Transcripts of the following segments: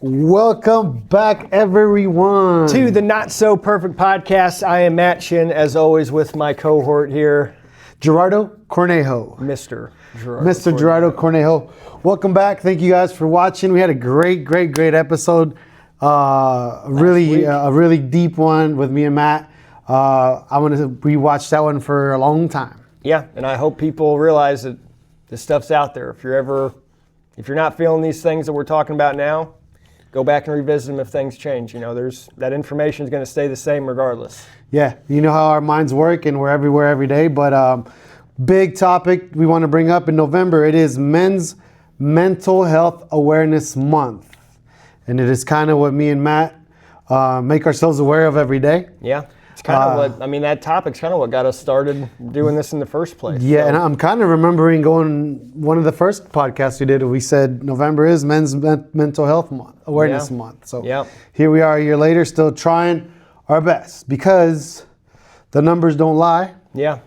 Welcome back, everyone, to the Not So Perfect Podcast. I am Matt Chinn, as always, with my cohort here, Gerardo Cornejo. Mr. Gerardo Cornejo. Welcome back. Thank you guys for watching. We had a great episode. A really deep one with me and Matt. I want to rewatch that one for a long time. Yeah, and I hope people realize that this stuff's out there. If you're not feeling these things that we're talking about now, go back and revisit them if things change. You know, that information is going to stay the same regardless. Yeah, you know how our minds work, and we're everywhere every day. But big topic we want to bring up in November. It is Men's Mental Health Awareness Month, and it is kind of what me and Matt make ourselves aware of every day. Yeah. It's kind of that topic's kind of what got us started doing this in the first place. Yeah, so. And I'm kind of remembering one of the first podcasts we did, we said November is Men's Mental Health Awareness Month. So Here we are a year later, still trying our best because the numbers don't lie. Yeah.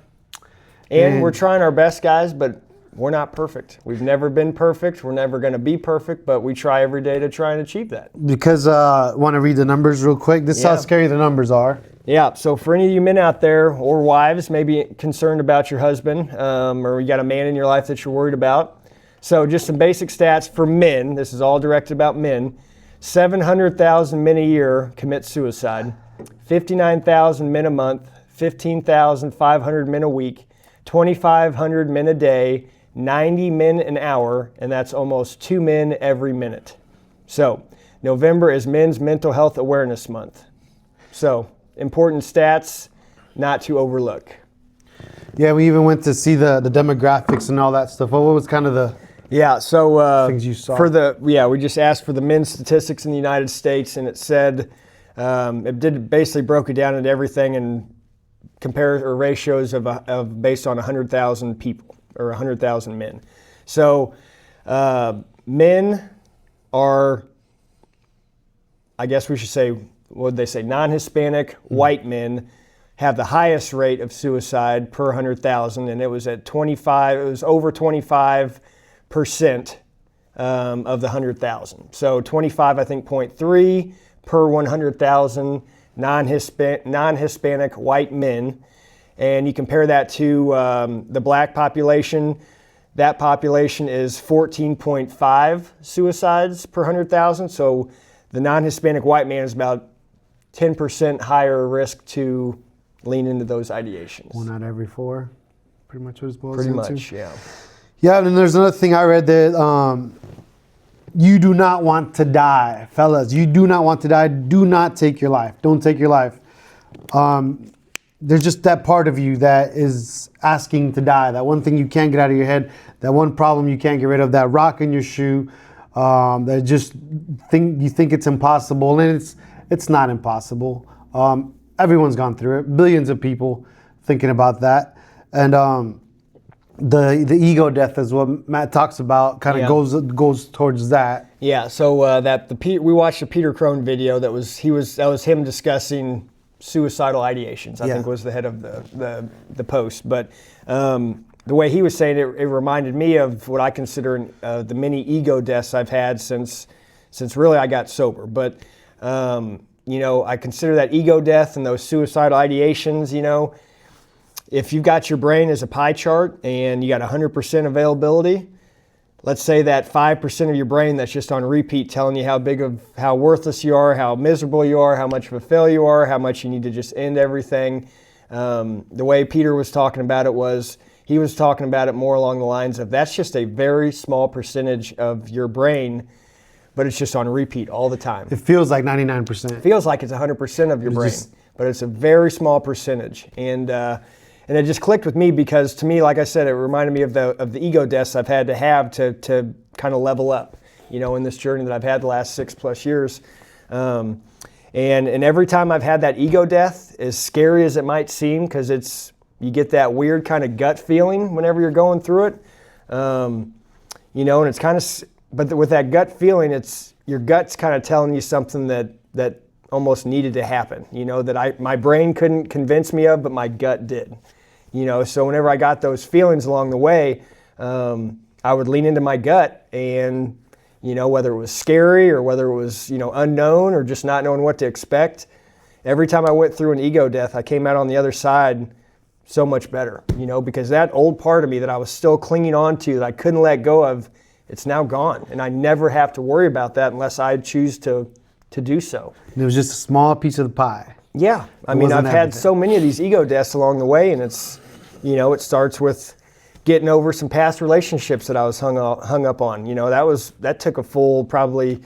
And we're trying our best, guys, but we're not perfect. We've never been perfect. We're never going to be perfect, but we try every day to try and achieve that. Because I want to read the numbers real quick. This is how scary the numbers are. Yeah, so for any of you men out there or wives, maybe concerned about your husband, or you got a man in your life that you're worried about. So just some basic stats for men. This is all directed about men. 700,000 men a year commit suicide. 59,000 men a month. 15,500 men a week. 2,500 men a day. 90 men an hour, and that's almost 2 men every minute. So November is Men's Mental Health Awareness Month. So important stats not to overlook. Yeah, we even went to see the demographics and all that stuff. What was kind of the things you saw? We just asked for the men's statistics in the United States, and it said basically broke it down into everything and ratios of based on 100,000 people or 100,000 men. So men are, I guess we should say, what did they say? Non-Hispanic white men have the highest rate of suicide per 100,000, and it was at 25. It was over 25% of the 100,000. So 25, I think, 0.3 per 100,000 non-Hispanic white men, and you compare that to the black population. That population is 14.5 suicides per 100,000. So the non-Hispanic white man is about 10% higher risk to lean into those ideations. 1 out of every 4, pretty much what it boils into. Pretty much, yeah. Yeah, and there's another thing I read that you do not want to die. Fellas, you do not want to die. Do not take your life. Don't take your life. There's just that part of you that is asking to die. That one thing you can't get out of your head. That one problem you can't get rid of. That rock in your shoe. That you think it's impossible, and it's not impossible. Everyone's gone through it. Billions of people thinking about that, and the ego death is what Matt talks about. Kind of goes towards that. Yeah. So we watched a Peter Crone video that was him discussing suicidal ideations. I think was the head of the post, but. The way he was saying it reminded me of what I consider the many ego deaths I've had since really I got sober. But, I consider that ego death and those suicidal ideations, if you've got your brain as a pie chart and you got 100% availability, let's say that 5% of your brain that's just on repeat telling you how worthless you are, how miserable you are, how much of a failure you are, how much you need to just end everything. The way Peter was talking about it he was talking about it more along the lines of that's just a very small percentage of your brain, but it's just on repeat all the time. It feels like 99%. It feels like it's 100% of your brain, but it's a very small percentage. And it just clicked with me because to me, like I said, it reminded me of the ego deaths I've had to kind of level up, in this journey that I've had the last 6+ years. And every time I've had that ego death, as scary as it might seem, because you get that weird kind of gut feeling whenever you're going through it, and it's kind of, but with that gut feeling, it's your gut's kind of telling you something that almost needed to happen, that my brain couldn't convince me of, but my gut did, so whenever I got those feelings along the way, I would lean into my gut and, whether it was scary or whether it was, unknown or just not knowing what to expect. Every time I went through an ego death, I came out on the other side so much better, because that old part of me that I was still clinging on to, that I couldn't let go of, it's now gone. And I never have to worry about that unless I choose to do so. And it was just a small piece of the pie. Yeah. I've had so many of these ego deaths along the way, and it's, it starts with getting over some past relationships that I was hung up on. That took a full probably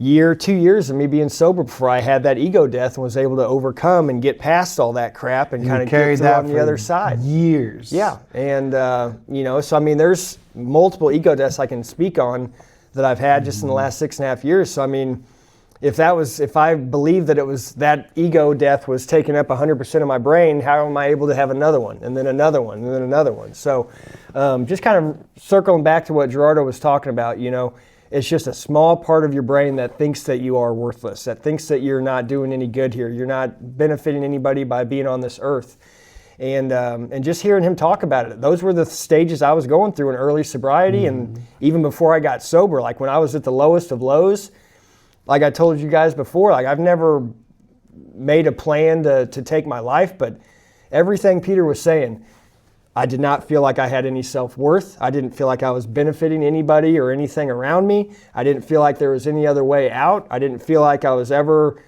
2 years of me being sober before I had that ego death and was able to overcome and get past all that crap and kind of get through on the other side. Years. Yeah. And, so there's multiple ego deaths I can speak on that I've had just in the last 6.5 years. So, if I believed that it was that ego death was taking up 100% of my brain, how am I able to have another one and then another one and then another one? So just kind of circling back to what Gerardo was talking about, it's just a small part of your brain that thinks that you are worthless, that thinks that you're not doing any good here. You're not benefiting anybody by being on this earth. And just hearing him talk about it, those were the stages I was going through in early sobriety. And even before I got sober, like when I was at the lowest of lows, like I told you guys before, like I've never made a plan to take my life, but everything Peter was saying, I did not feel like I had any self-worth. I didn't feel like I was benefiting anybody or anything around me. I didn't feel like there was any other way out. I didn't feel like I was ever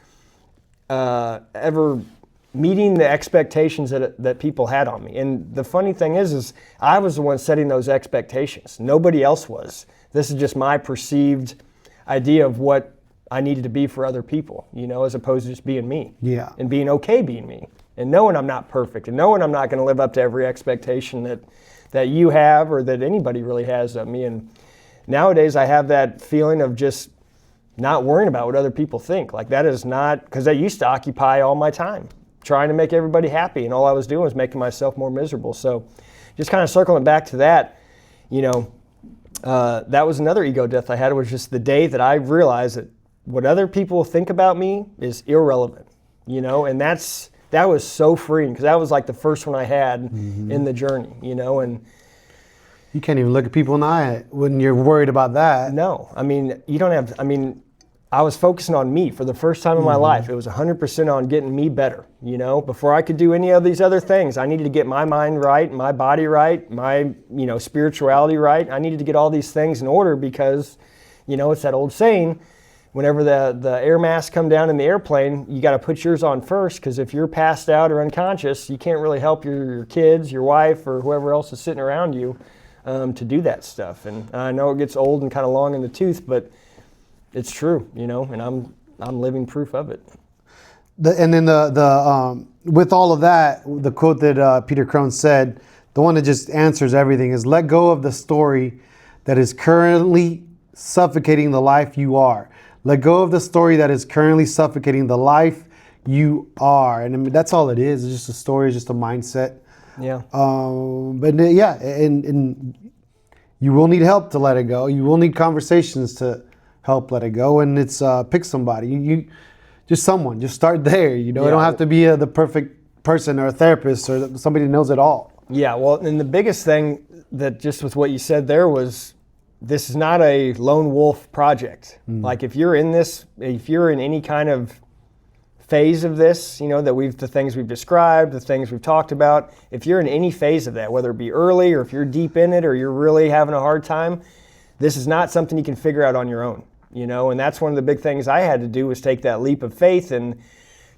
meeting the expectations that people had on me. And the funny thing is I was the one setting those expectations. Nobody else was. This is just my perceived idea of what I needed to be for other people, as opposed to just being me. Yeah. And being okay being me. And knowing I'm not perfect, and knowing I'm not going to live up to every expectation that you have or that anybody really has of me. And nowadays I have that feeling of just not worrying about what other people think. Like that is not, because that used to occupy all my time, trying to make everybody happy, and all I was doing was making myself more miserable. So just kind of circling back to that, that was another ego death I had. It was just the day that I realized that what other people think about me is irrelevant, and that was so freeing, because that was like the first one I had in the journey, and you can't even look at people in the eye when you're worried about that. No, you don't have, I was focusing on me for the first time in my life. It was 100% on getting me better, before I could do any of these other things. I needed to get my mind right, my body right, my, spirituality right. I needed to get all these things in order because, it's that old saying, whenever the air masks come down in the airplane, you got to put yours on first, because if you're passed out or unconscious, you can't really help your kids, your wife, or whoever else is sitting around you to do that stuff. And I know it gets old and kind of long in the tooth, but it's true, and I'm living proof of it. And then with all of that, the quote that Peter Crone said, the one that just answers everything, is let go of the story that is currently suffocating the life you are. Let go of the story that is currently suffocating the life you are. And that's all it is. It's just a story. It's just a mindset. Yeah. And you will need help to let it go. You will need conversations to help let it go. And it's pick somebody. You just someone. Just start there. It don't have to be the perfect person or a therapist or somebody that knows it all. Yeah. Well, and the biggest thing that just with what you said there was, this is not a lone wolf project. Like if you're in any kind of phase of this, the things we've described, the things we've talked about, if you're in any phase of that, whether it be early or if you're deep in it or you're really having a hard time, this is not something you can figure out on your own, and that's one of the big things I had to do, was take that leap of faith and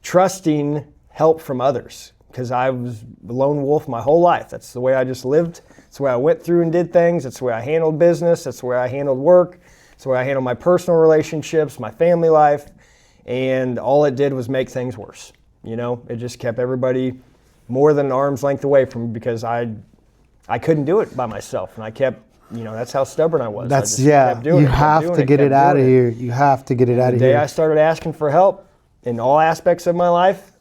trusting help from others, because I was a lone wolf my whole life. That's the way I just lived. It's the way I went through and did things. It's the way I handled business. It's the way I handled work. It's the way I handled my personal relationships, my family life. And all it did was make things worse. It just kept everybody more than an arm's length away from me, because I couldn't do it by myself. And I kept, that's how stubborn I was. You have to get it out of here. You have to get it out of here. The day I started asking for help in all aspects of my life,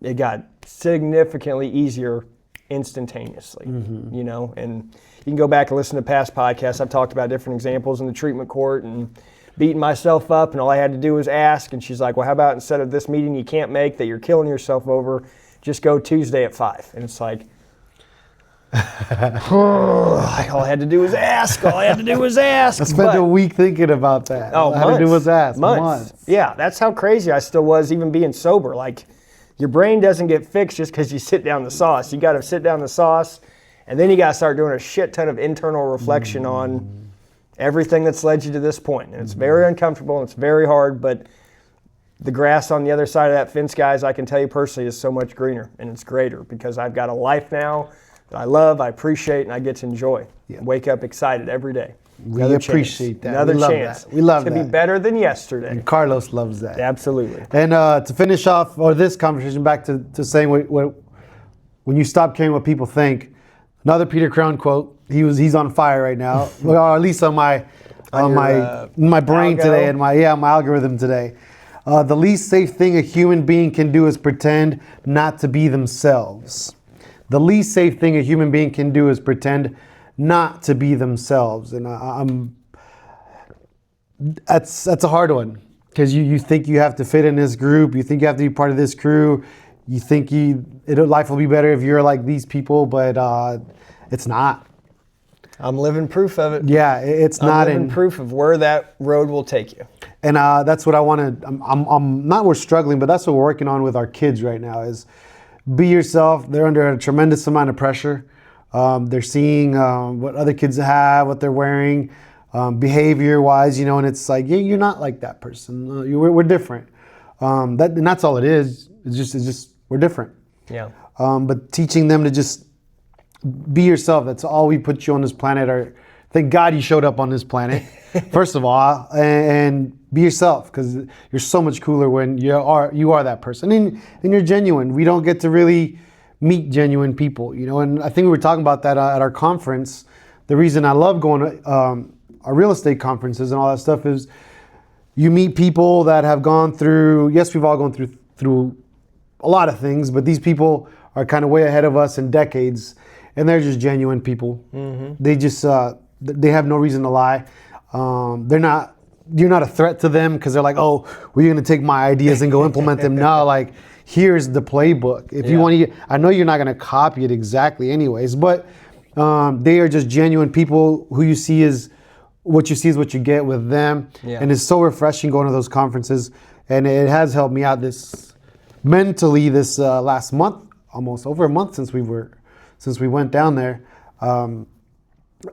it got significantly easier instantaneously, and you can go back and listen to past podcasts. I've talked about different examples in the treatment court and beating myself up, and all I had to do was ask, and she's like, well, how about instead of this meeting you can't make that you're killing yourself over, just go Tuesday at 5. And it's like, All I had to do was ask. I spent a week thinking about that. Oh, All I had to do was ask. Months. Yeah, that's how crazy I still was, even being sober. Like, your brain doesn't get fixed just because you sit down the sauce. You got to sit down the sauce, and then you got to start doing a shit ton of internal reflection on everything that's led you to this point. And it's very uncomfortable, and it's very hard, but the grass on the other side of that fence, guys, I can tell you personally, is so much greener, and it's greater because I've got a life now that I love, I appreciate, and I get to enjoy. Yeah. Wake up excited every day. We appreciate that. Another we love chance. That. We love to that. be better than yesterday. And Carlos loves that. Absolutely. And to finish off this conversation, back to saying when you stop caring what people think, another Peter Crown quote. He's on fire right now, or at least on my brain algo. today, and my algorithm today. The least safe thing a human being can do is pretend not to be themselves. The least safe thing a human being can do is pretend not to be themselves. And that's a hard one, because you think you have to fit in this group. You think you have to be part of this crew. You think life will be better if you're like these people, but it's not. I'm living proof of it. Yeah, it's not. I'm living proof of where that road will take you. And that's what I want to. I'm not. We're struggling, but that's what we're working on with our kids right now. Is be yourself. They're under a tremendous amount of pressure. They're seeing what other kids have, what they're wearing, behavior-wise, and it's like, yeah, you're not like that person. We're different. And that's all it is. It's just we're different. Yeah. But teaching them to just be yourself. That's all we put you on this planet. Thank God you showed up on this planet, first of all, and be yourself, because you're so much cooler when you are that person, and you're genuine. We don't get to really meet genuine people, and I think we were talking about that at our conference. The reason I love going to our real estate conferences and all that stuff is you meet people that have gone through, yes, we've all gone through a lot of things, but these people are kind of way ahead of us in decades, and they're just genuine people. Mm-hmm. They just they have no reason to lie. You're not a threat to them because they're like, oh, well, you're going to take my ideas and go implement them. No, like, here's the playbook. If you want to, I know you're not going to copy it exactly anyways, but they are just genuine people who you see is what you get with them. Yeah. And it's so refreshing going to those conferences. And it has helped me out mentally this last month, almost over a month since we went down there.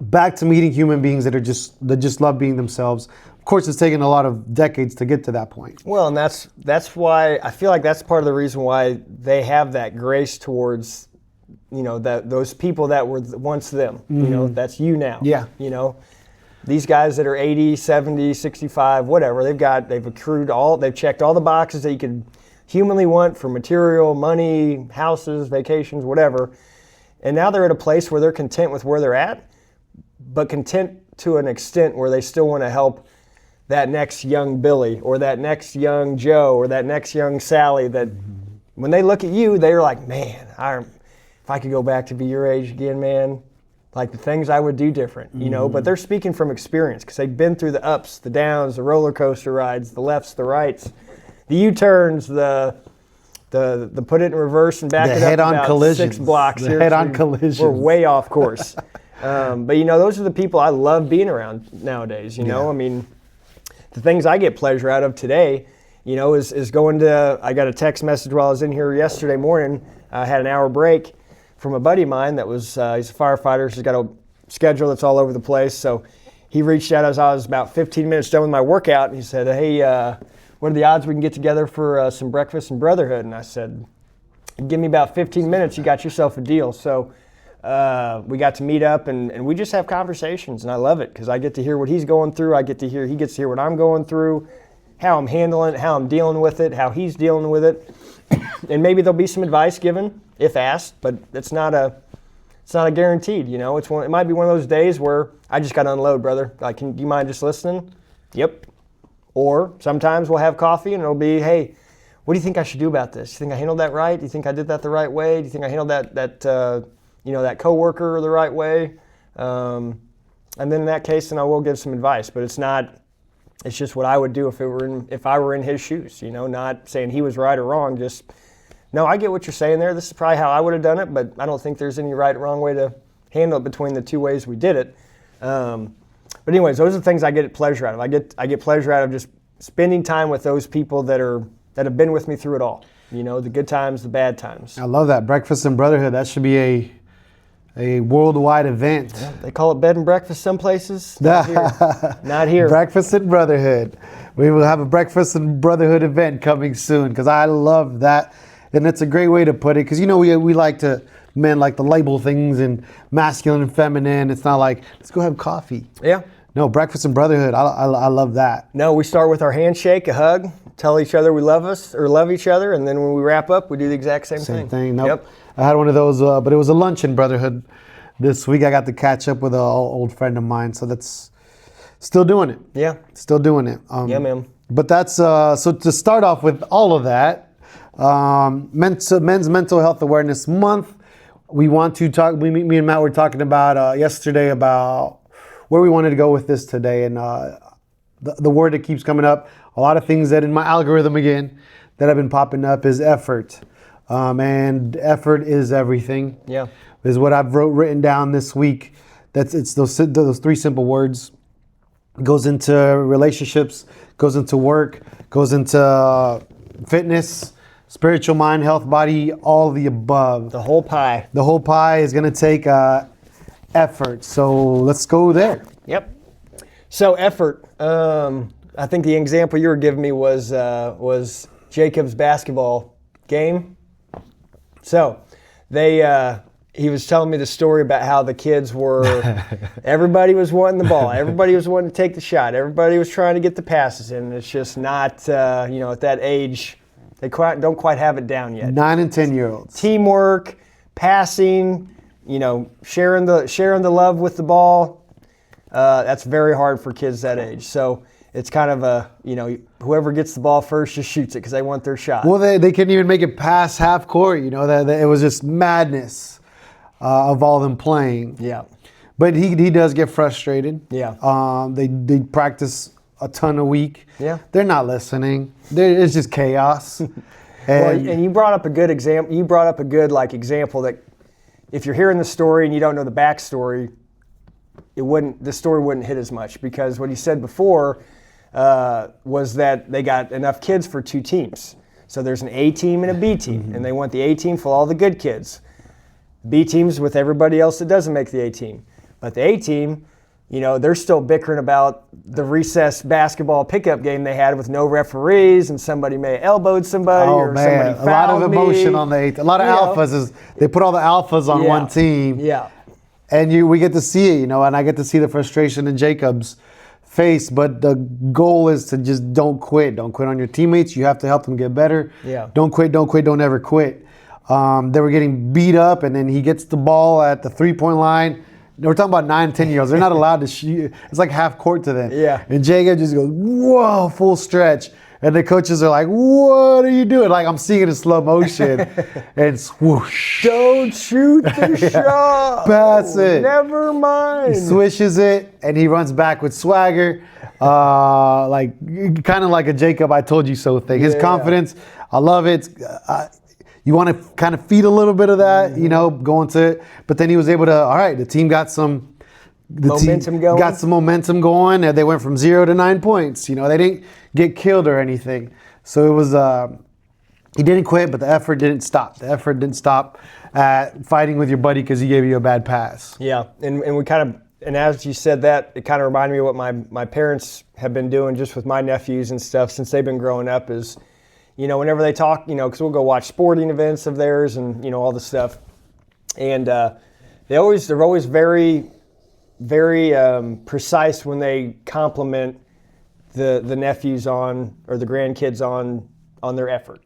Back to meeting human beings that just love being themselves. Of course, it's taken a lot of decades to get to that point. Well, and that's why I feel like that's part of the reason why they have that grace towards, those people that were once them. Mm-hmm. That's you now. Yeah. These guys that are 80, 70, 65, whatever, they've checked all the boxes that you could humanly want for material, money, houses, vacations, whatever. And now they're at a place where they're content with where they're at, but content to an extent where they still want to help that next young Billy or that next young Joe or that next young Sally, that when they look at you, they're like, man, if I could go back to be your age again, man, like the things I would do different, but they're speaking from experience because they've been through the ups, the downs, the roller coaster rides, the lefts, the rights, the U-turns, the put it in reverse and back it up about collisions. 6 blocks. The head-on collisions. We're way off course. But those are the people I love being around nowadays. I mean, the things I get pleasure out of today, is going to. I got a text message while I was in here yesterday morning. I had an hour break from a buddy of mine that was he's a firefighter. So he's got a schedule that's all over the place. So he reached out as I was about 15 minutes done with my workout, and he said, "Hey, what are the odds we can get together for some breakfast and brotherhood?" And I said, "Give me about 15 minutes. You got yourself a deal." So we got to meet up, and we just have conversations, and I love it because I get to hear what he's going through. He gets to hear what I'm going through, how I'm handling it, how I'm dealing with it, how he's dealing with it. And maybe there'll be some advice given if asked, but it's not a guaranteed. It might be one of those days where I just got to unload, brother. Like, do you mind just listening? Yep. Or sometimes we'll have coffee and it'll be, hey, what do you think I should do about this? Do you think I handled that right? Do you think I did that the right way? Do you think I handled that coworker the right way? And then in that case, then I will give some advice. But it's just what I would do if I were in his shoes. Not saying he was right or wrong. Just no, I get what you're saying there. This is probably how I would have done it, but I don't think there's any right or wrong way to handle it between the two ways we did it. But anyways, those are the things I get pleasure out of. I get pleasure out of just spending time with those people that have been with me through it all. You know, the good times, the bad times. I love that. Breakfast and Brotherhood. That should be a worldwide event. Yeah, they call it bed and breakfast some places. Not here. Not here. Breakfast and Brotherhood. We will have a Breakfast and Brotherhood event coming soon because I love that. And it's a great way to put it because, you know, we like to, men like to label things in masculine and feminine. It's not like, let's go have coffee. Yeah. No, Breakfast and Brotherhood. I love that. No, we start with our handshake, a hug, tell each other we love each other, and then when we wrap up, we do the exact same thing. Same thing. Nope. Yep. I had one of those, but it was a luncheon Brotherhood this week. I got to catch up with an old friend of mine, so that's still doing it. Yeah. Still doing it. Yeah, man. But that's, so to start off with all of that, Men's Mental Health Awareness Month, we want to talk, me and Matt were talking about yesterday about where we wanted to go with this today. And the word that keeps coming up, a lot of things that in my algorithm again, that have been popping up is effort. And effort is everything. Yeah. Is what I've written down this week. It's those three simple words. Goes into relationships, goes into work, goes into fitness, spiritual, mind, health, body, all of the above. The whole pie. The whole pie is going to take effort. So let's go there. Yep. So effort. I think the example you were giving me was Jacob's basketball game. So he was telling me the story about how the kids were, everybody was wanting the ball. Everybody was wanting to take the shot. Everybody was trying to get the passes in. It's just not, at that age, they don't quite have it down yet. 9 and 10-year-olds. Teamwork, passing, sharing the love with the ball. That's very hard for kids that age. So it's kind of whoever gets the ball first just shoots it because they want their shot. Well, they couldn't even make it past half court. That it was just madness. Of all them playing. Yeah. But he does get frustrated. Yeah. They practice a ton a week. Yeah. They're not listening. It's just chaos. And you brought up a good example. You brought up a good example that if you're hearing the story and you don't know the backstory, the story wouldn't hit as much because what he said before was that they got enough kids for two teams. So there's an A team and a B team, and they want the A team for all the good kids. B team's with everybody else that doesn't make the A team. But the A team, they're still bickering about the recess basketball pickup game they had with no referees and somebody may have elbowed somebody somebody fouled a lot of emotion me. On the A team. A lot of alphas they put all the alphas on one team. Yeah. And we get to see it, and I get to see the frustration in Jacob's face, but the goal is to just don't quit. Don't quit on your teammates. You have to help them get better. Yeah. Don't quit, don't ever quit. They were getting beat up, and then he gets the ball at the three-point line. We're talking about 9, 10-year-olds. They're not allowed to shoot. It's like half court to them. Yeah. And Jacob just goes, whoa, full stretch. And the coaches are like, what are you doing? Like, I'm seeing it in slow motion. And swoosh. Don't shoot the shot. Pass it. Never mind. He swishes it, and he runs back with swagger. Kind of like a Jacob I told you so thing. His confidence, I love it. You want to kind of feed a little bit of that, going to it. But then he was able to, all right, the team got some momentum going. And they went from 0 to 9 points. They didn't get killed or anything. So it was, he didn't quit, but the effort didn't stop. The effort didn't stop at fighting with your buddy because he gave you a bad pass. Yeah, and we kind of, and as you said that, it kind of reminded me of what my parents have been doing just with my nephews and stuff since they've been growing up is, whenever they talk, because we'll go watch sporting events of theirs and, all this stuff. And they're always very, very precise when they compliment the nephews or the grandkids on their effort.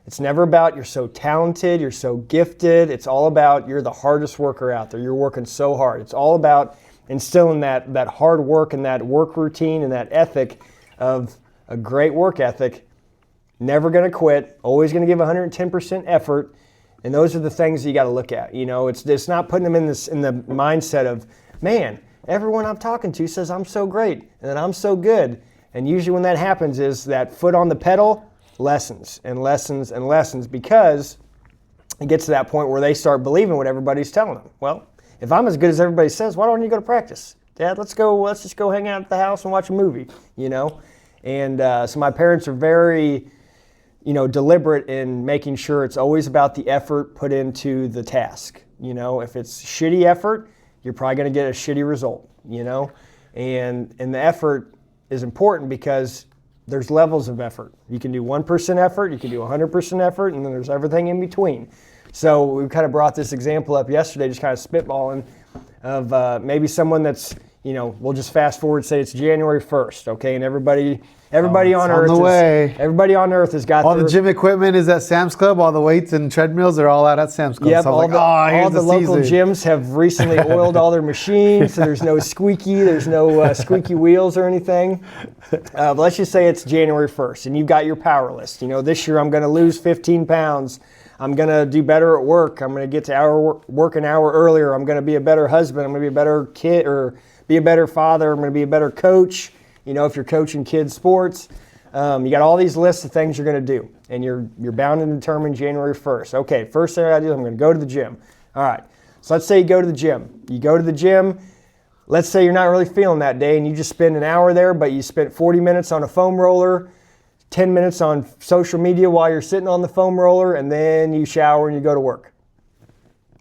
It's never about you're so talented, you're so gifted. It's all about you're the hardest worker out there. You're working so hard. It's all about instilling that hard work and that work routine and that ethic of a great work ethic. Never going to quit, always going to give 110% effort, and those are the things you got to look at. It's not putting them in the mindset of, man, everyone I'm talking to says I'm so great and that I'm so good. And usually when that happens is that foot on the pedal lessens and lessens and lessens because it gets to that point where they start believing what everybody's telling them. Well, if I'm as good as everybody says, why don't you go to practice? Dad, let's just go hang out at the house and watch a movie, you know? And so my parents are very, deliberate in making sure it's always about the effort put into the task. You know, if it's shitty effort, you're probably going to get a shitty result, And the effort is important because there's levels of effort. You can do 1% effort, you can do 100% effort, and then there's everything in between. So we kind of brought this example up yesterday, just kind of spitballing of maybe someone that's, we'll just fast forward, say it's January 1st, okay, and everybody on Earth has got all the gym equipment is at Sam's Club. All the weights and treadmills are all out at Sam's Club. Yep, so all the local gyms have recently oiled all their machines, so there's no squeaky wheels or anything. But let's just say it's January 1st, and you've got your power list. This year I'm going to lose 15 pounds. I'm going to do better at work. I'm going to get to work an hour earlier. I'm going to be a better husband. I'm going to be a better kid or be a better father. I'm going to be a better coach. If you're coaching kids sports, you got all these lists of things you're going to do, and you're bound and determined January 1st. Okay, first thing I do, I'm going to go to the gym. All right, so let's say you go to the gym. You go to the gym. Let's say you're not really feeling that day, and you just spend an hour there, but you spent 40 minutes on a foam roller, 10 minutes on social media while you're sitting on the foam roller, and then you shower and you go to work.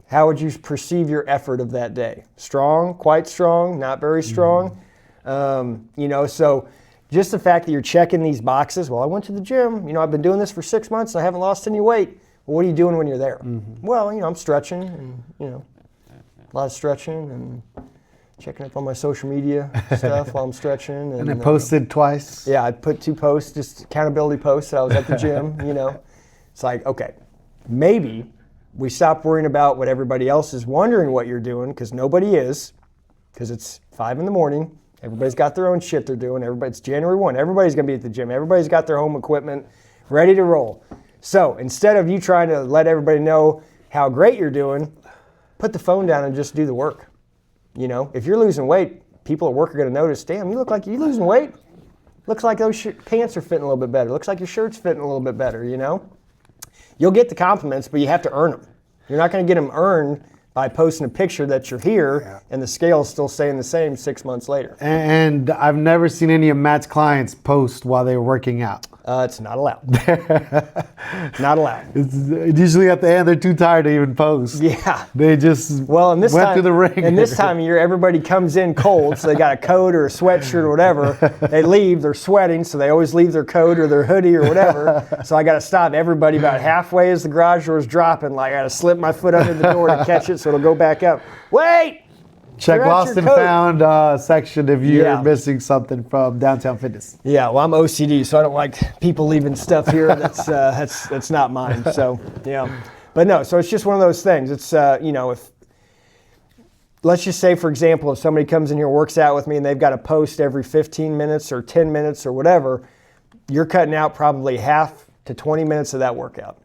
How would you perceive your effort of that day? Strong, quite strong, not very strong? So just the fact that you're checking these boxes, well, I went to the gym, I've been doing this for 6 months and I haven't lost any weight. Well, what are you doing when you're there? Mm-hmm. Well, I'm stretching and, a lot of stretching and checking up on my social media stuff while I'm stretching. And I posted twice. Yeah, I put 2 posts, just accountability posts that I was at the gym, It's like, okay, maybe we stop worrying about what everybody else is wondering what you're doing, because nobody is, because it's 5 a.m. Everybody's got their own shit they're doing. It's January 1. Everybody's going to be at the gym. Everybody's got their home equipment ready to roll. So instead of you trying to let everybody know how great you're doing, put the phone down and just do the work. If you're losing weight, people at work are going to notice, damn, you look like you're losing weight. Looks like those pants are fitting a little bit better. Looks like your shirt's fitting a little bit better, You'll get the compliments, but you have to earn them. You're not going to get them earned by posting a picture that you're here and the scale's still staying the same 6 months later. And I've never seen any of Matt's clients post while they were working out. It's not allowed. Not allowed. It's usually at the end they're too tired to even post. Yeah. They just went to the ring. And this time of year, everybody comes in cold, so they got a coat or a sweatshirt or whatever. They leave, they're sweating, so they always leave their coat or their hoodie or whatever. So I got to stop everybody about halfway as the garage door's dropping. Like I got to slip my foot under the door to catch it so it'll go back up. Wait! Check Lost and Found section if you're missing something from Downtown Fitness. Yeah, well, I'm OCD, so I don't like people leaving stuff here that's not mine. So, but no, so it's just one of those things. It's if let's just say, for example, if somebody comes in here and works out with me and they've got to post every 15 minutes or 10 minutes or whatever, you're cutting out probably half to 20 minutes of that workout.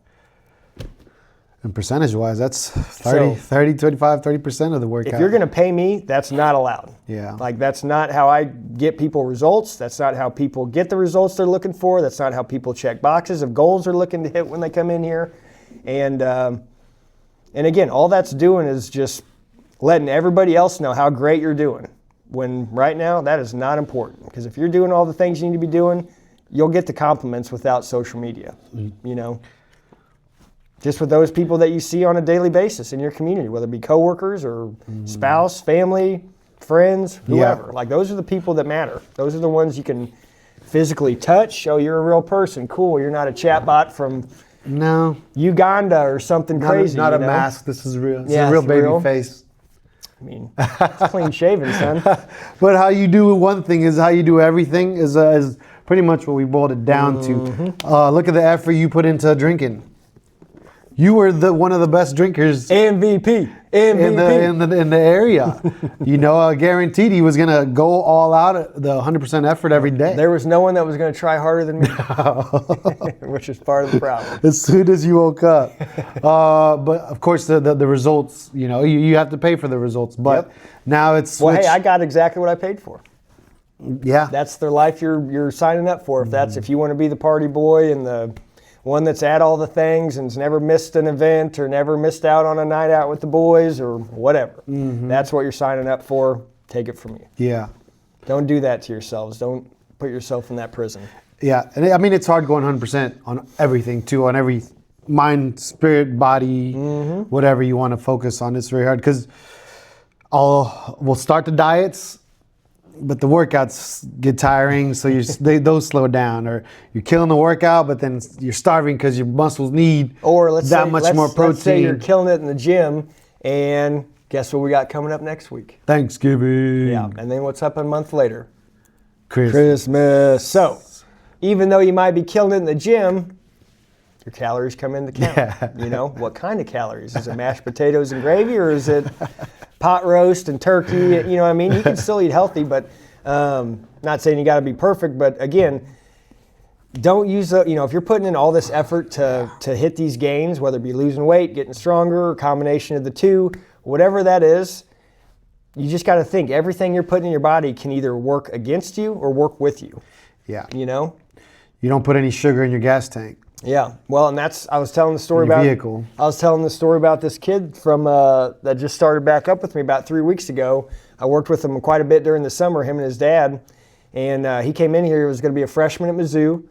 And percentage-wise, that's 30% of the workout. If you're going to pay me, that's not allowed. Yeah. Like, that's not how I get people results. That's not how people get the results they're looking for. That's not how people check boxes of goals they're looking to hit when they come in here. And again, all that's doing is just letting everybody else know how great you're doing. When right now, that is not important. Because if you're doing all the things you need to be doing, you'll get the compliments without social media, Just with those people that you see on a daily basis in your community, whether it be coworkers or spouse, family, friends, whoever. Like, those are the people that matter. Those are the ones you can physically touch. Oh, you're a real person. Cool. You're not a chatbot from Uganda or something crazy. Not a mask. This is real. This is a real baby face. I mean, it's clean shaven, son. But how you do one thing is how you do everything is pretty much what we boiled it down to. Look at the effort you put into drinking. You were one of the best drinkers. MVP. In the area. Guaranteed he was going to go all out at the 100% effort every day. There was no one that was going to try harder than me, which is part of the problem. As soon as you woke up. But of course, the results, you have to pay for the results. But now it's Well, hey, I got exactly what I paid for. Yeah. That's the life you're signing up for. If you want to be the party boy and the one that's at all the things and's never missed an event or never missed out on a night out with the boys or whatever. That's what you're signing up for. Take it from me. Yeah. Don't do that to yourselves. Don't put yourself in that prison. Yeah. And I mean, it's hard going 100% on everything too, on every mind, spirit, body, whatever you want to focus on. It's very hard because we'll start the diets, but the workouts get tiring, so those slow down. Or you're killing the workout, but then you're starving because your muscles need more protein. Let's say you're killing it in the gym, and guess what we got coming up next week? Thanksgiving. Yeah, and then what's up a month later? Christmas. So, even though you might be killing it in the gym, your calories come into count. Yeah. You know, what kind of calories? Is it mashed potatoes and gravy, or is it pot roast and turkey? You know what I mean? You can still eat healthy, but not saying you got to be perfect. But again, don't use if you're putting in all this effort to hit these gains, whether it be losing weight, getting stronger, or combination of the two, whatever that is, you just got to think everything you're putting in your body can either work against you or work with you. Yeah. You know? You don't put any sugar in your gas tank. Yeah, well, and I was telling the story about this kid from that just started back up with me about 3 weeks ago. I worked with him quite a bit during the summer, him and his dad, and he came in here. He was going to be a freshman at Mizzou,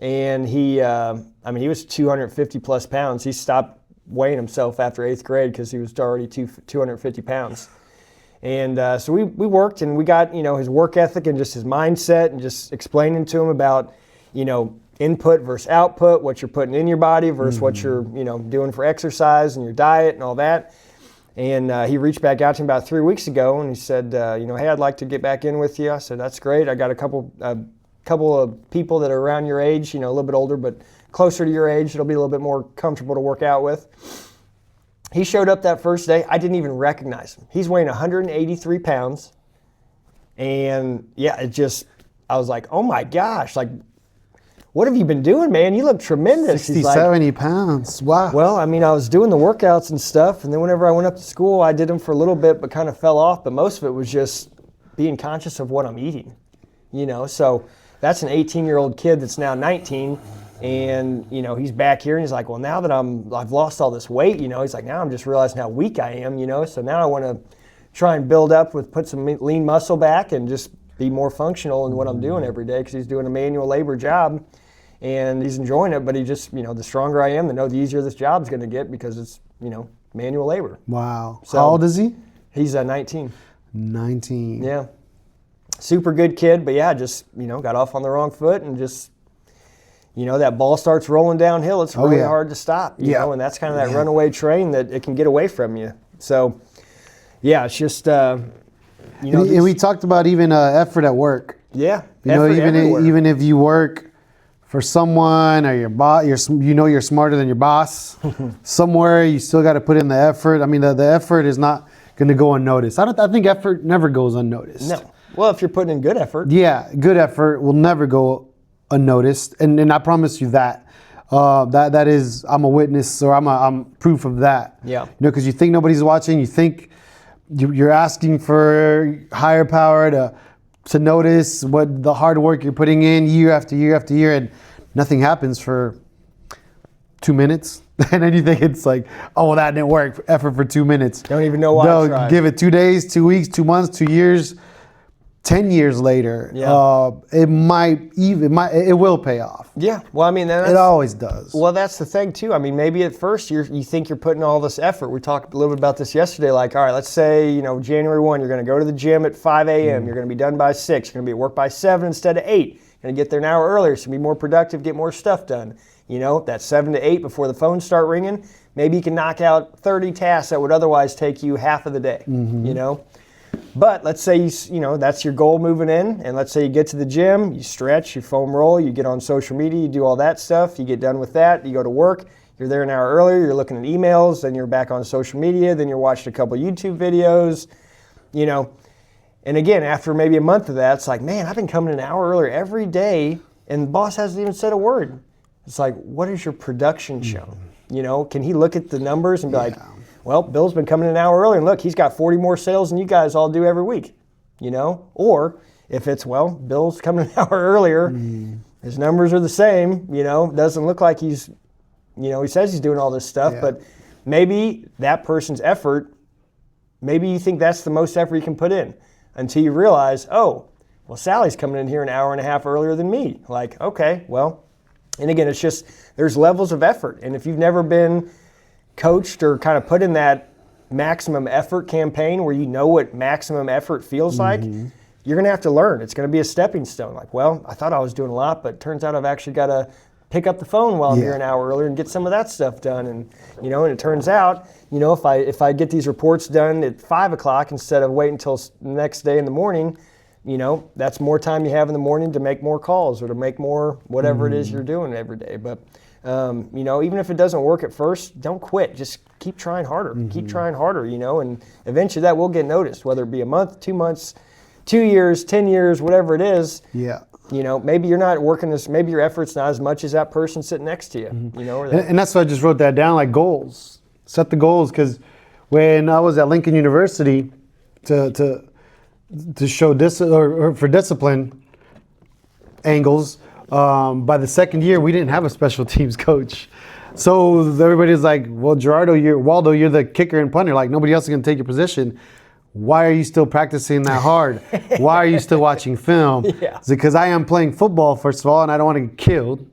and he was 250 plus pounds. He stopped weighing himself after 8th grade because he was already 250 pounds. And so we worked, and we got his work ethic and just his mindset, and just explaining to him about input versus output, what you're putting in your body versus what you're doing for exercise and your diet and all that. And he reached back out to me about 3 weeks ago, and he said, hey, I'd like to get back in with you. I said, that's great. I got a couple of people that are around your age, a little bit older, but closer to your age. It'll be a little bit more comfortable to work out with. He showed up that first day. I didn't even recognize him. He's weighing 183 pounds. And yeah, I was like, oh my gosh, like, what have you been doing, man? You look tremendous. 60, 70 pounds. Wow. Well, I was doing the workouts and stuff, and then whenever I went up to school, I did them for a little bit, but kind of fell off. But most of it was just being conscious of what I'm eating, So that's an 18-year-old kid that's now 19, and he's back here, and he's like, well, now that I've lost all this weight, he's like, now I'm just realizing how weak I am, So now I want to try and build up put some lean muscle back, and just be more functional in what I'm doing every day, because he's doing a manual labor job. And he's enjoying it, but he just, the stronger I am, the easier this job's going to get, because it's, manual labor. Wow. So, how old is he? He's 19. 19. Yeah. Super good kid, but yeah, just, got off on the wrong foot, and just, that ball starts rolling downhill. It's really hard to stop, you know, and that's kind of that runaway train that it can get away from you. So, yeah, it's just, and we talked about even effort at work. Yeah. Even if you work for someone or your boss, you're smarter than your boss. Somewhere you still got to put in the effort. I mean, the effort is not going to go unnoticed. I think effort never goes unnoticed. No. Well, if you're putting in good effort. Yeah, good effort will never go unnoticed, and I promise you that. That is, I'm a witness, or I'm proof of that. Yeah. Because you think nobody's watching. You think you're asking for higher power to notice what the hard work you're putting in year after year after year, and nothing happens for 2 minutes. And then you think it's like, oh, that didn't work. Effort for 2 minutes. Don't even know why I tried. Give it 2 days, 2 weeks, 2 months, 2 years, 10 years later. Yeah. It will pay off. Yeah. Well, it always does. Well, that's the thing too. Maybe at first you think you're putting all this effort. We talked a little bit about this yesterday. Like, all right, let's say, January 1, you're going to go to the gym at 5 a.m. You're going to be done by 6. You're going to be at work by 7 instead of 8. You're going to get there an hour earlier, so be more productive, get more stuff done. That 7 to 8 before the phones start ringing, maybe you can knock out 30 tasks that would otherwise take you half of the day, But let's say that's your goal moving in, and let's say you get to the gym, you stretch, you foam roll, you get on social media, you do all that stuff, you get done with that, you go to work, you're there an hour earlier, you're looking at emails, then you're back on social media, then you're watching a couple YouTube videos, And again, after maybe a month of that, it's like, man, I've been coming an hour earlier every day, and the boss hasn't even said a word. It's like, what is your production show? Can he look at the numbers and be like, well, Bill's been coming an hour early, and look, he's got 40 more sales than you guys all do every week, Or if it's, well, Bill's coming an hour earlier, His numbers are the same, doesn't look like he's, he says he's doing all this stuff, but maybe that person's effort, maybe you think that's the most effort you can put in until you realize, oh, well, Sally's coming in here an hour and a half earlier than me. Like, okay, well, and again, it's just, there's levels of effort. And if you've never been coached or kind of put in that maximum effort campaign where you know what maximum effort feels like, you're going to have to learn. It's going to be a stepping stone. Like, well, I thought I was doing a lot, but it turns out I've actually got to pick up the phone while I'm here an hour earlier and get some of that stuff done. And, and it turns out, if I get these reports done at 5 o'clock instead of waiting until the next day in the morning, that's more time you have in the morning to make more calls or to make more whatever it is you're doing every day. But, even if it doesn't work at first, don't quit. Just keep trying harder. Keep trying harder, and eventually that will get noticed, whether it be a month, 2 months, 2 years, 10 years, whatever it is. Yeah. Maybe you're not working this, maybe your effort's not as much as that person sitting next to you, And that's why I just wrote that down, like goals. Set the goals, because when I was at Lincoln University to show or for discipline angles, by the second year, we didn't have a special teams coach. So everybody's like, well, Waldo, you're the kicker and punter. Like, nobody else is going to take your position. Why are you still practicing that hard? Why are you still watching film? It's because I am playing football, first of all, and I don't want to get killed.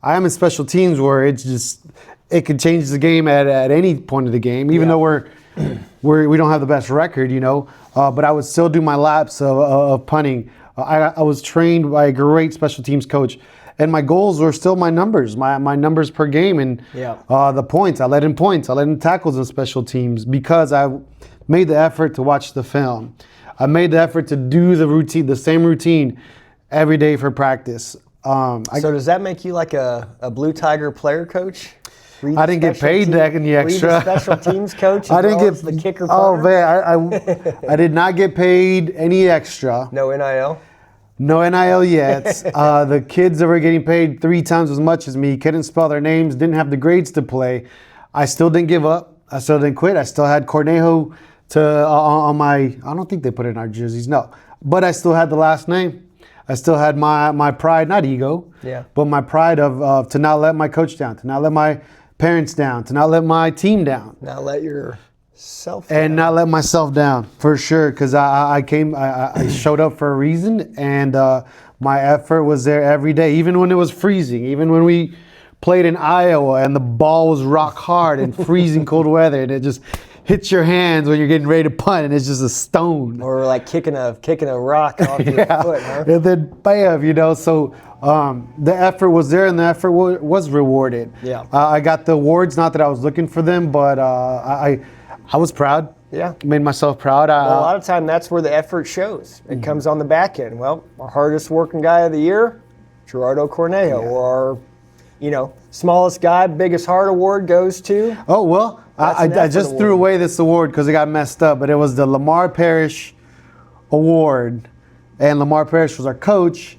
I am in special teams where it could change the game at any point of the game, even though we don't have the best record, but I would still do my laps of punting. I was trained by a great special teams coach, and my goals were still my numbers, my numbers per game, and the points. I let in points. I let in tackles in special teams because I made the effort to watch the film. I made the effort to do the same routine every day for practice. So does that make you like a Blue Tiger player coach? I didn't get paid any extra. Were you the special teams coach? I didn't get the kicker. Oh man, I did not get paid any extra. No NIL. No NIL yet. The kids that were getting paid 3 times as much as me couldn't spell their names, didn't have the grades to play. I still didn't give up. I still didn't quit. I still had Cornejo on my. I don't think they put it in our jerseys. No, but I still had the last name. I still had my pride, not ego, but my pride of to not let my coach down, to not let my parents down, to not let my team down. Not let yourself down. And not let myself down, for sure, because I showed up for a reason, and my effort was there every day, even when it was freezing, even when we played in Iowa and the ball was rock hard and freezing cold weather, and it just hits your hands when you're getting ready to punt, and it's just a stone. Or like kicking a rock off your foot, huh? And then bam, so the effort was there, and the effort was rewarded. I got the awards, not that I was looking for them, but I was proud. Made myself proud. Well, a lot of time that's where the effort shows. It comes on the back end. Well, our hardest working guy of the year, Gerardo Cornejo, or our, smallest guy, biggest heart award goes to. Oh, well, I just threw away this award because it got messed up, but it was the Lamar Parrish Award, and Lamar Parrish was our coach,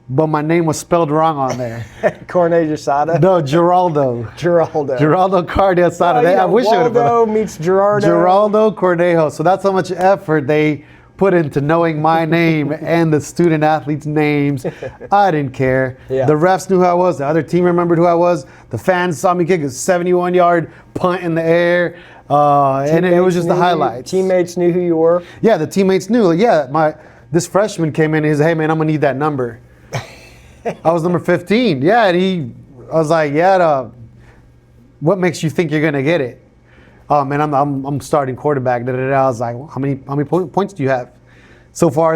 but my name was spelled wrong on there. Cornejo Sada? No, Geraldo. Geraldo Cornejo Sada. I wish it would have been. Waldo meets Gerardo. Geraldo Cornejo. So that's how much effort they put into knowing my name and the student athletes' names. I didn't care. The refs knew who I was. The other team remembered who I was. The fans saw me kick a 71-yard punt in the air. And it was just the highlights. Teammates knew who you were? Yeah, the teammates knew. This freshman came in and he said, hey, man, I'm going to need that number. I was number 15. Yeah, and I was like, what makes you think you're going to get it? Oh man, I'm starting quarterback. I was like, how many points do you have? So far.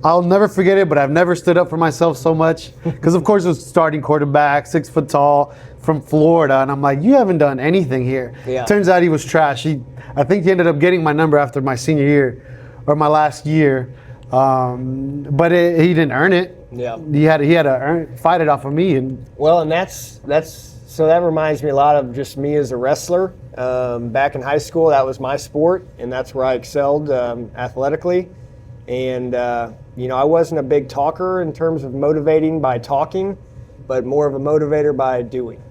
I'll never forget it. But I've never stood up for myself so much because, of course, it was starting quarterback, 6 foot tall from Florida, and I'm like, you haven't done anything here. Turns out he was trash. I think he ended up getting my number after my senior year or my last year, but he didn't earn it. He had to fight it off of me. And that's. So that reminds me a lot of just me as a wrestler. Back in high school, that was my sport, and that's where I excelled athletically. And, I wasn't a big talker in terms of motivating by talking, but more of a motivator by doing.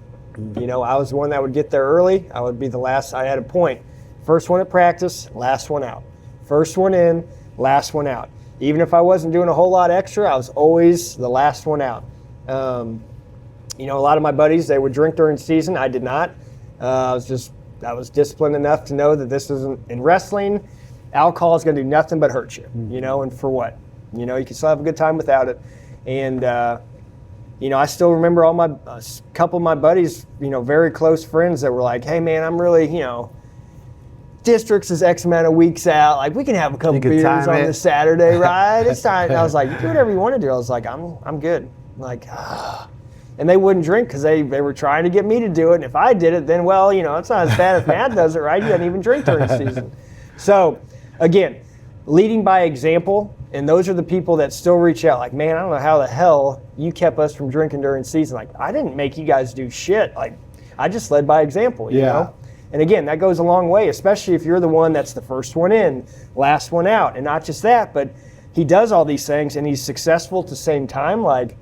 I was the one that would get there early. I would be the last. I had a point. First one at practice, last one out. First one in, last one out. Even if I wasn't doing a whole lot extra, I was always the last one out. You know, a lot of my buddies, they would drink during season. I did not. I was disciplined enough to know that this isn't in wrestling. Alcohol is going to do nothing but hurt you, you know, and for what? You know, you can still have a good time without it. And, you know, I still remember a couple of my buddies, you know, very close friends that were like, hey, man, I'm really, you know, districts is X amount of weeks out. Like, we can have a couple beers on this Saturday, right? It's time. And I was like, you do whatever you want to do. I was like, I'm good. Like, And they wouldn't drink because they were trying to get me to do it. And if I did it, then, well, you know, it's not as bad if Matt does it, right? He doesn't even drink during the season. So, again, leading by example. And those are the people that still reach out like, man, I don't know how the hell you kept us from drinking during season. Like, I didn't make you guys do shit. Like, I just led by example, you know? And again, that goes a long way, especially if you're the one that's the first one in, last one out. And not just that, but he does all these things and he's successful at the same time. Like,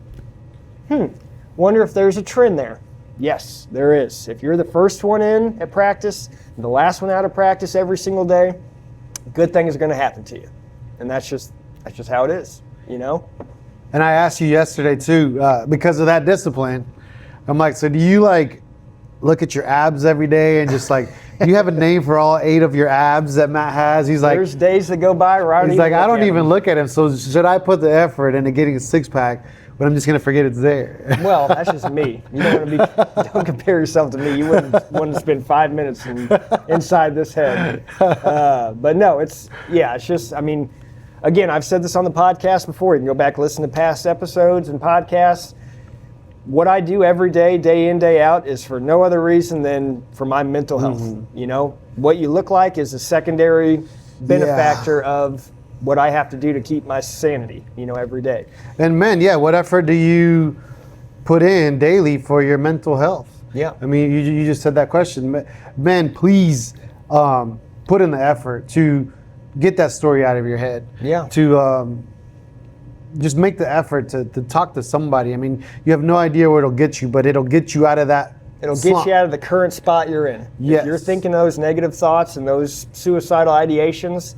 wonder if there's a trend there. Yes, there is. If you're the first one in at practice, and the last one out of practice every single day, good things are going to happen to you. And that's just how it is, you know? And I asked you yesterday too, because of that discipline, I'm like, so do you like look at your abs every day and just like, do you have a name for all 8 of your abs that Matt has? He's like, there's days that go by where he's like, I don't even look at him. So should I put the effort into getting a 6-pack, but I'm just going to forget it's there? Well, that's just me. You don't compare yourself to me. You wouldn't want to spend 5 minutes inside this head. But no, it's just, I mean, again, I've said this on the podcast before. You can go back and listen to past episodes and podcasts. What I do every day, day in, day out, is for no other reason than for my mental health. You know, what you look like is a secondary benefactor of what I have to do to keep my sanity, you know, every day. And men, what effort do you put in daily for your mental health? Yeah. I mean, you just said that question. Men, please put in the effort to get that story out of your head. Yeah. To just make the effort to talk to somebody. I mean, you have no idea where it'll get you, but it'll get you out of that slump. Get you out of the current spot you're in. Yes. If you're thinking those negative thoughts and those suicidal ideations,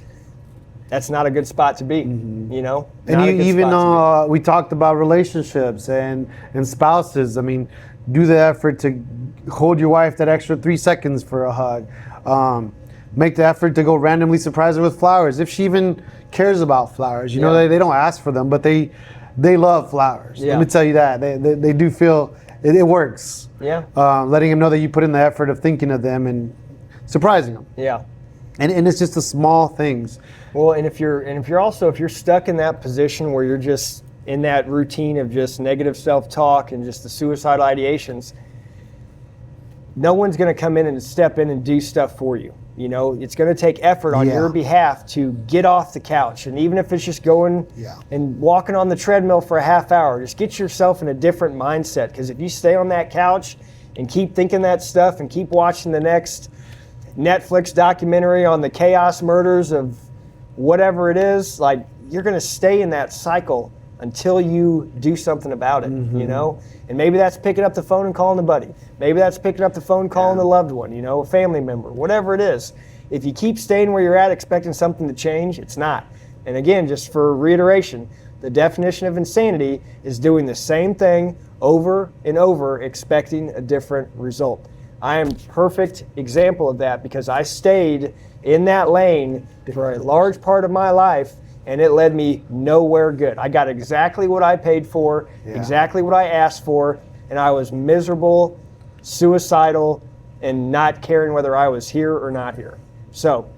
that's not a good spot to be, you know? And we talked about relationships and spouses. I mean, do the effort to hold your wife that extra 3 seconds for a hug. Make the effort to go randomly surprise her with flowers. If she even cares about flowers, you know, they don't ask for them, but they love flowers. Yeah. Let me tell you that. They do feel, it works. Yeah. Letting them know that you put in the effort of thinking of them and surprising them. Yeah. And it's just the small things. Well, and if you're stuck in that position where you're just in that routine of just negative self-talk and just the suicidal ideations, no one's going to come in and step in and do stuff for you. You know, it's going to take effort on your behalf to get off the couch. And even if it's just going and walking on the treadmill for a half hour, just get yourself in a different mindset. Because if you stay on that couch and keep thinking that stuff and keep watching the next Netflix documentary on the chaos murders of whatever it is, like, you're going to stay in that cycle until you do something about it, you know? And maybe that's picking up the phone and calling a buddy. Maybe that's picking up the phone and calling a loved one, you know, a family member, whatever it is. If you keep staying where you're at expecting something to change, it's not. And again, just for reiteration, the definition of insanity is doing the same thing over and over expecting a different result. I am a perfect example of that because I stayed in that lane for a large part of my life, and it led me nowhere good. I got exactly what I paid for, exactly what I asked for, and I was miserable, suicidal, and not caring whether I was here or not here. So,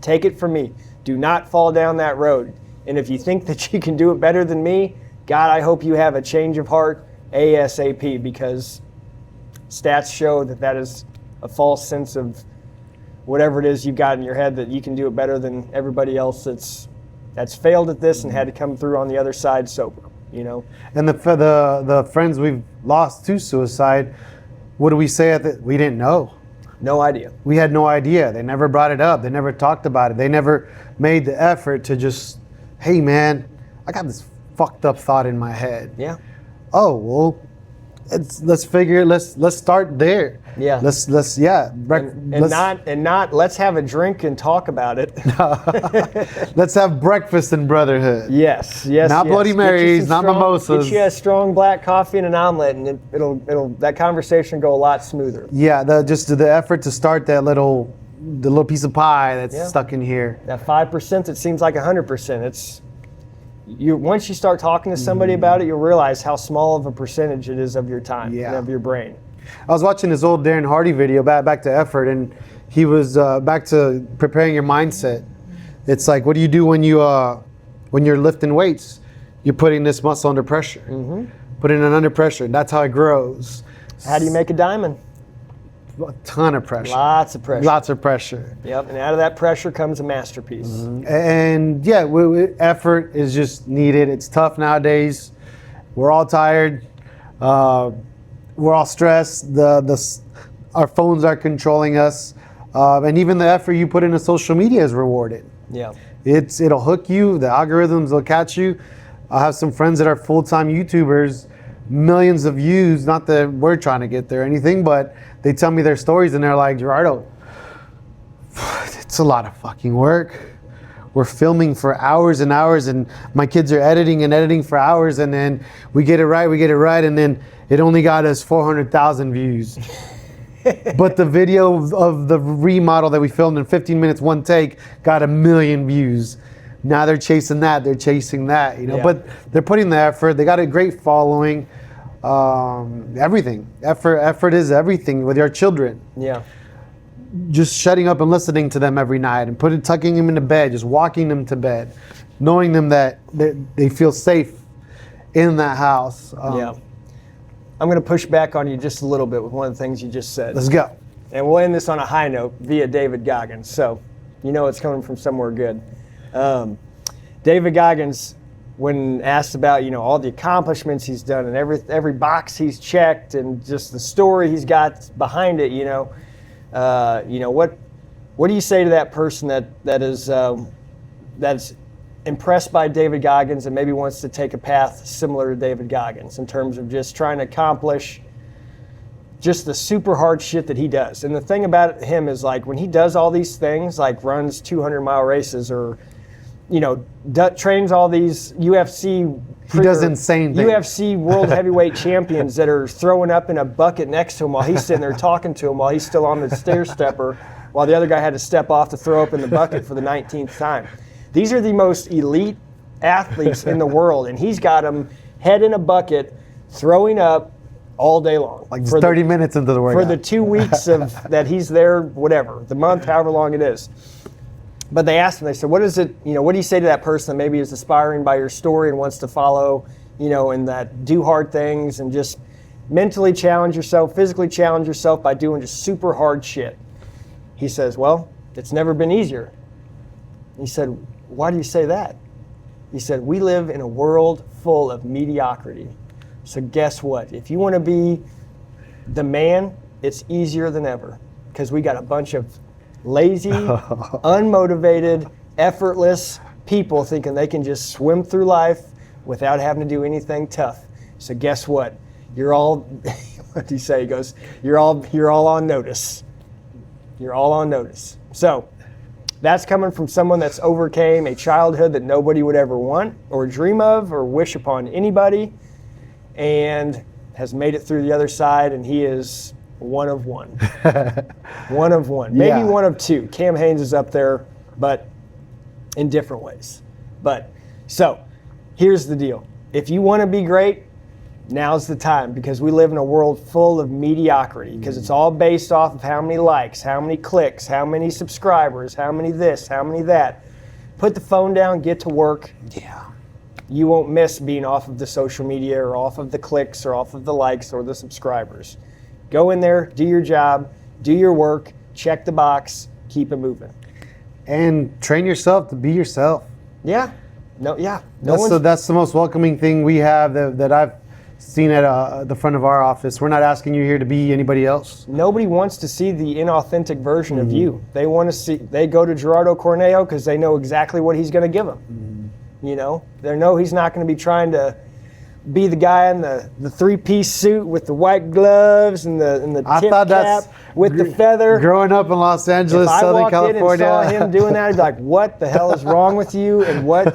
take it from me. Do not fall down that road. And if you think that you can do it better than me, God, I hope you have a change of heart ASAP, because stats show that is a false sense of whatever it is you've got in your head, that you can do it better than everybody else that's failed at this and had to come through on the other side sober, you know. And the friends we've lost to suicide, what do we say we didn't know? No idea. We had no idea. They never brought it up. They never talked about it. They never made the effort to just, hey man, I got this fucked up thought in my head. Yeah. Oh, well, let's start there. Yeah. Let's let's have a drink and talk about it. let's have breakfast in brotherhood. Yes. Not Bloody Marys, not mimosas. Get you a strong black coffee and an omelet, and it'll that conversation go a lot smoother. Yeah, the effort to start the little piece of pie that's stuck in here. That 5% that seems like 100%. It's once you start talking to somebody about it, you'll realize how small of a percentage it is of your time and of your brain. I was watching this old Darren Hardy video back to effort, and he was back to preparing your mindset. It's like, what do you do when you're lifting weights? You're putting this muscle under pressure. Putting it under pressure. That's how it grows. How do you make a diamond? A ton of pressure. Lots of pressure. Lots of pressure. Yep, and out of that pressure comes a masterpiece. And yeah, effort is just needed. It's tough nowadays. We're all tired. We're all stressed. Our phones are controlling us, and even the effort you put into social media is rewarded. Yeah, it'll hook you. The algorithms will catch you. I have some friends that are full-time YouTubers, millions of views. Not that we're trying to get there or anything, but they tell me their stories, and they're like, Gerardo, it's a lot of fucking work. We're filming for hours and hours, and my kids are editing for hours, and then we get it right, and then it only got us 400,000 views. But the video of the remodel that we filmed in 15 minutes, one take, got 1 million views. Now they're chasing that, but they're putting the effort. They got a great following. Everything. Effort is everything with your children. Yeah. Just shutting up and listening to them every night and tucking them into bed, just walking them to bed, knowing them that they feel safe in that house. I'm going to push back on you just a little bit with one of the things you just said. Let's go. And we'll end this on a high note via David Goggins. So you know it's coming from somewhere good. David Goggins, when asked about all the accomplishments he's done and every box he's checked and just the story he's got behind it, what do you say to that person that's impressed by David Goggins and maybe wants to take a path similar to David Goggins in terms of just trying to accomplish just the super hard shit that he does? And the thing about him is, like, when he does all these things, like runs 200-mile races or trains all these UFC he does insane things. UFC world heavyweight champions that are throwing up in a bucket next to him while he's sitting there talking to him while he's still on the stair stepper while the other guy had to step off to throw up in the bucket for the 19th time. These are the most elite athletes in the world, and he's got them head in a bucket throwing up all day long. Like 30 minutes into the workout. For the 2 weeks that he's there, whatever, the month, however long it is. But they asked him, they said, what is it, what do you say to that person that maybe is aspiring by your story and wants to follow, and that do hard things and just mentally challenge yourself, physically challenge yourself by doing just super hard shit? He says, well, it's never been easier. He said, why do you say that? He said, we live in a world full of mediocrity. So guess what? If you want to be the man, it's easier than ever because we got a bunch of lazy, unmotivated, effortless people thinking they can just swim through life without having to do anything tough. So guess what? You're all, what do you say? He goes, you're all on notice. You're all on notice. So that's coming from someone that's overcame a childhood that nobody would ever want or dream of or wish upon anybody, and has made it through the other side, and he is one of one. One of one. Maybe one of two. Cam Hanes is up there, but in different ways. But so here's the deal. If you want to be great, now's the time, because we live in a world full of mediocrity, because it's all based off of how many likes, how many clicks, how many subscribers, how many this, how many that. Put the phone down, get to work. Yeah. You won't miss being off of the social media or off of the clicks or off of the likes or the subscribers. Go in there, do your job, do your work, check the box, keep it moving. And train yourself to be yourself. Yeah. That's the most welcoming thing we have that I've seen at the front of our office. We're not asking you here to be anybody else. Nobody wants to see the inauthentic version of you. They want to see, they go to Gerardo Cornejo because they know exactly what he's going to give them. They know he's not going to be trying to be the guy in the 3-piece suit with the white gloves and the tip cap with the feather. Growing up in Los Angeles, Southern California. If I walked in and saw him doing that, I'd be like, what the hell is wrong with you? And what,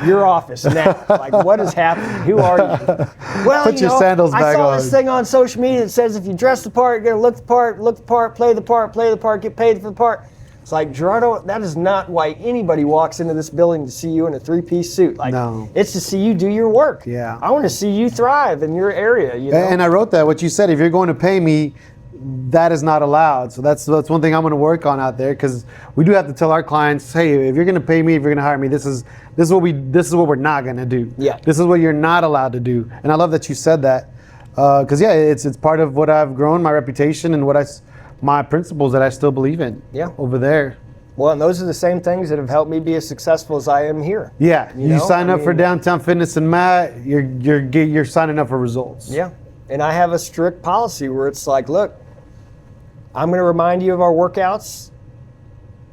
your office now? Like, what is happening? Who are you? Well, Put your sandals back on. I saw this thing on social media that says if you dress the part, you're going to look the part, play the part, get paid for the part. It's like, Gerardo, that is not why anybody walks into this building to see you in a 3-piece suit. Like, no. It's to see you do your work. Yeah. I want to see you thrive in your area. You know? And I wrote that, what you said, if you're going to pay me, that is not allowed. So that's one thing I'm going to work on out there, because we do have to tell our clients, hey, if you're going to pay me, if you're going to hire me, this is what we're not going to do. Yeah. This is what you're not allowed to do. And I love that you said that, because it's part of what I've grown, my reputation, and my principles that I still believe in. Yeah. Over there. Well, and those are the same things that have helped me be as successful as I am here. Yeah. You sign up for Downtown Fitness and Matt, you're signing up for results. Yeah. And I have a strict policy where it's like, look, I'm going to remind you of our workouts,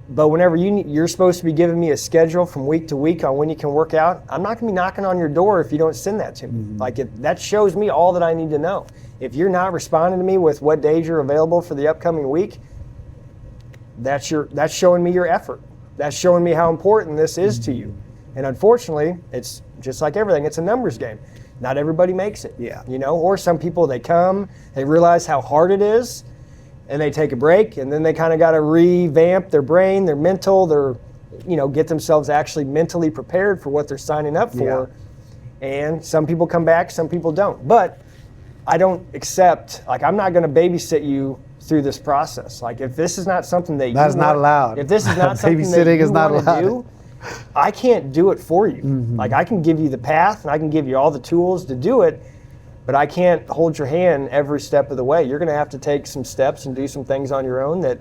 but whenever you're supposed to be giving me a schedule from week to week on when you can work out, I'm not going to be knocking on your door if you don't send that to me. Mm-hmm. Like, that shows me all that I need to know. If you're not responding to me with what days you're available for the upcoming week, that's showing me your effort. That's showing me how important this is to you. And unfortunately, it's just like everything. It's a numbers game. Not everybody makes it. Yeah. Or some people, they come, they realize how hard it is, and they take a break, and then they kind of got to revamp their brain, their mental, get themselves actually mentally prepared for what they're signing up for. Yeah. And some people come back, some people don't. But I don't accept, I'm not going to babysit you through this process. Like, if this is not something that that's not allowed. If this is not something that you want to do, I can't do it for you. Mm-hmm. Like, I can give you the path and I can give you all the tools to do it, but I can't hold your hand every step of the way. You're going to have to take some steps and do some things on your own that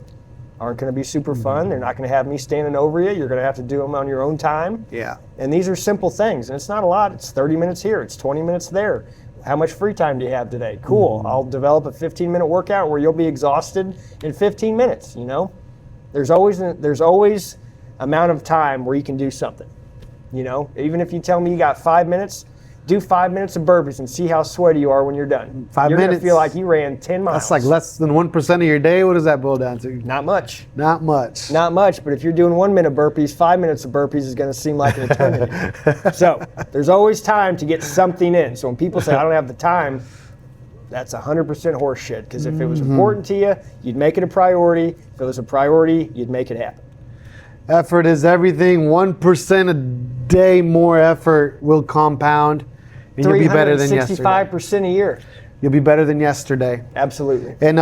aren't going to be super fun. They're not going to have me standing over you. You're going to have to do them on your own time. Yeah. And these are simple things, and it's not a lot. It's 30 minutes here. It's 20 minutes there. How much free time do you have today? Cool. I'll develop a 15-minute workout where you'll be exhausted in 15 minutes, There's always amount of time where you can do something, Even if you tell me you got 5 minutes, do 5 minutes of burpees and see how sweaty you are when you're done. 5 minutes. You're going to feel like you ran 10 miles. That's like less than 1% of your day. What does that boil down to? Not much. Not much. Not much, but if you're doing 1 minute burpees, 5 minutes of burpees is going to seem like an eternity. So there's always time to get something in. So when people say, I don't have the time, that's 100% horse shit. Because if it was important to you, you'd make it a priority. If it was a priority, you'd make it happen. Effort is everything. 1% a day more effort will compound. And you'll be better than yesterday. 65% a year. You'll be better than yesterday. Absolutely. And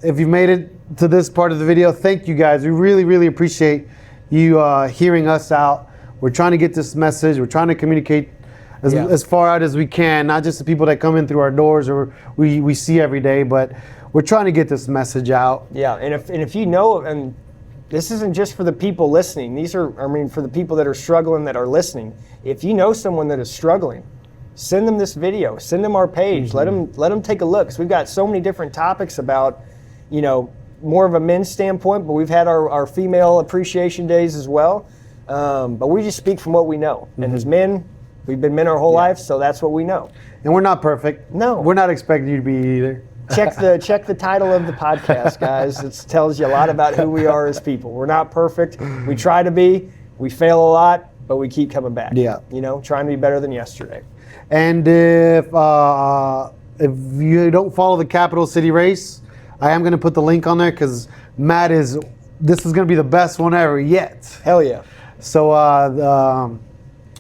if you've made it to this part of the video, thank you guys. We really, really appreciate you hearing us out. We're trying to get this message. We're trying to communicate as far out as we can, not just the people that come in through our doors or we see every day, but we're trying to get this message out. Yeah, and if you know, and this isn't just for the people listening. These are, for the people that are struggling that are listening. If you know someone that is struggling, send them this video. Send them our page. Mm-hmm. Let them take a look. 'Cause we've got so many different topics about, more of a men's standpoint, but we've had our female appreciation days as well. But we just speak from what we know. Mm-hmm. And as men, we've been men our whole life, so that's what we know. And we're not perfect. No. We're not expecting you to be either. Check the title of the podcast, guys. It tells you a lot about who we are as people. We're not perfect. We try to be. We fail a lot, but we keep coming back. Yeah. Trying to be better than yesterday. And if you don't follow the Capital City Race, I am going to put the link on there because this is going to be the best one ever yet. Hell yeah. So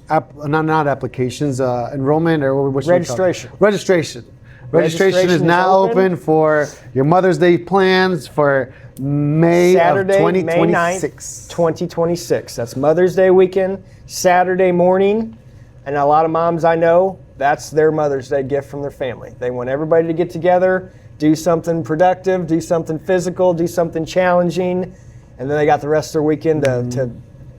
not applications, enrollment or what registration. Registration is now open for your Mother's Day plans for Saturday, of 2026. May 9th, 2026. That's Mother's Day weekend, Saturday morning. And a lot of moms I know, that's their Mother's Day gift from their family. They want everybody to get together, do something productive, do something physical, do something challenging, and then they got the rest of their weekend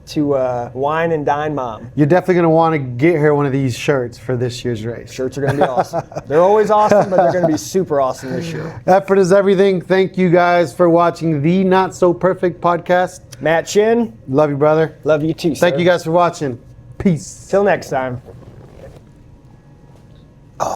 to wine and dine mom. You're definitely going to want to get her one of these shirts for this year's race. Shirts are going to be awesome. They're always awesome, but they're going to be super awesome this year. Effort is everything. Thank you guys for watching the Not So Perfect podcast. Matt Chinn. Love you, brother. Love you too, sir. Thank you guys for watching. Peace. Till next time.